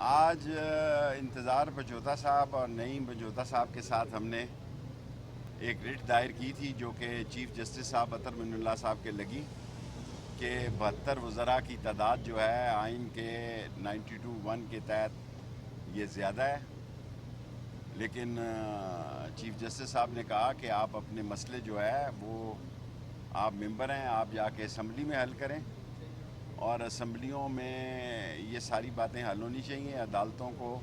آج انتظار بجوتا صاحب اور نعیم بجوتا صاحب کے ساتھ ہم نے ایک رٹ دائر کی تھی جو کہ چیف جسٹس صاحب اطہر من اللہ صاحب کے لگی کہ 72 وزراء کی تعداد جو ہے آئین کے 92(1) کے تحت یہ زیادہ ہے، لیکن چیف جسٹس صاحب نے کہا کہ آپ اپنے مسئلے جو ہے وہ آپ ممبر ہیں، آپ جا کے اسمبلی میں حل کریں، اور اسمبلیوں میں یہ ساری باتیں حل ہونی چاہیے، عدالتوں کو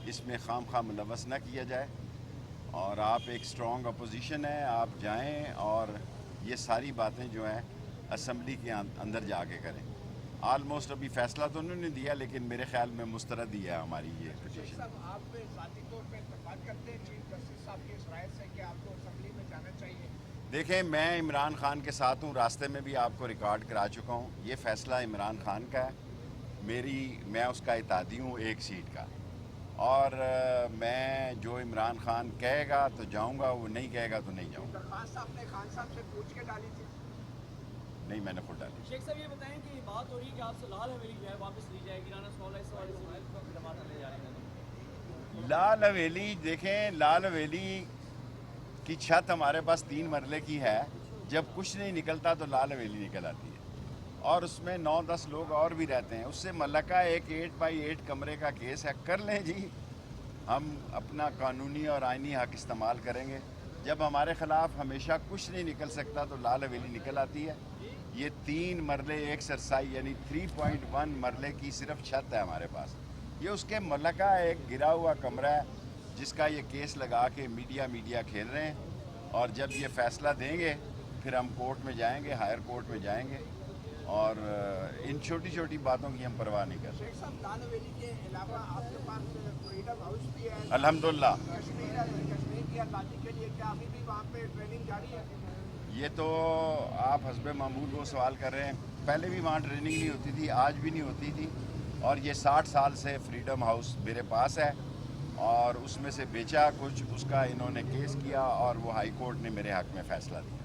اس میں خام خواہ ملوث نہ کیا جائے، اور آپ ایک اسٹرانگ اپوزیشن ہے، آپ جائیں اور یہ ساری باتیں جو ہیں اسمبلی کے اندر جا کے کریں۔ آلموسٹ ابھی فیصلہ تو انہوں نے دیا، لیکن میرے خیال میں مسترد ہی ہے ہماری یہ پٹیشن۔ صاحب آپ ذاتی طور پہ اتفاق کرتے ہیں چیف جسٹس صاحب کی اس رائے سے کہ آپ کو اسمبلی میں جانا چاہیے؟ دیکھیں، میں عمران خان کے ساتھ ہوں، راستے میں بھی آپ کو ریکارڈ کرا چکا ہوں، یہ فیصلہ عمران خان کا ہے، میں اس کا اتحادی ہوں ایک سیٹ کا، اور میں جو عمران خان کہے گا تو جاؤں گا، وہ نہیں کہے گا تو نہیں جاؤں گا۔ درخواست آپ نے خان صاحب سے پوچھ کے ڈالی تھی؟ نہیں، میں نے خود ڈالی۔ شیخ صاحب یہ بتائیں کہ بات ہو رہی ہے کہ آپ سے لال حویلی جو ہے واپس لی جائے گی، رانا سوالہ اس حوالے سے جماعت لے جا رہی ہیں؟ لال حویلی، دیکھیں، لال حویلی کی چھت ہمارے پاس 3 مرلے کی ہے، جب کچھ نہیں نکلتا تو لال حویلی نکل آتی ہے، اور اس میں 9-10 لوگ اور بھی رہتے ہیں، اس سے ملکہ ایک 8x8 کمرے کا کیس ہے، کر لیں جی، ہم اپنا قانونی اور آئینی حق استعمال کریں گے۔ جب ہمارے خلاف ہمیشہ کچھ نہیں نکل سکتا تو لال حویلی نکل آتی ہے۔ یہ 3 مرلے ایک سرسائی یعنی 3.1 مرلے کی صرف چھت ہے ہمارے پاس، یہ اس کے ملکہ ایک گرا ہوا کمرہ ہے جس کا یہ کیس لگا کے میڈیا کھیل رہے ہیں، اور جب یہ فیصلہ دیں گے پھر ہم کورٹ میں جائیں گے، ہائر کورٹ میں جائیں گے، اور ان چھوٹی چھوٹی باتوں کی ہم پرواہ نہیں کرتے۔ شیخ صاحب لال حویلی کے علاوہ آپ کے پاس فریڈم ہاؤس بھی ہے الحمدللہ۔ کشمیر کی آزادی کے لیے، کیا ابھی بھی وہاں پہ ٹریننگ جاری ہے؟ یہ تو آپ حسب معمول وہ سوال کر رہے ہیں، پہلے بھی وہاں ٹریننگ نہیں ہوتی تھی، آج بھی نہیں ہوتی تھی، اور یہ 60 سال سے فریڈم ہاؤس میرے پاس ہے، اور اس میں سے بیچا کچھ، اس کا انہوں نے کیس کیا اور وہ ہائی کورٹ نے میرے حق میں فیصلہ دیا۔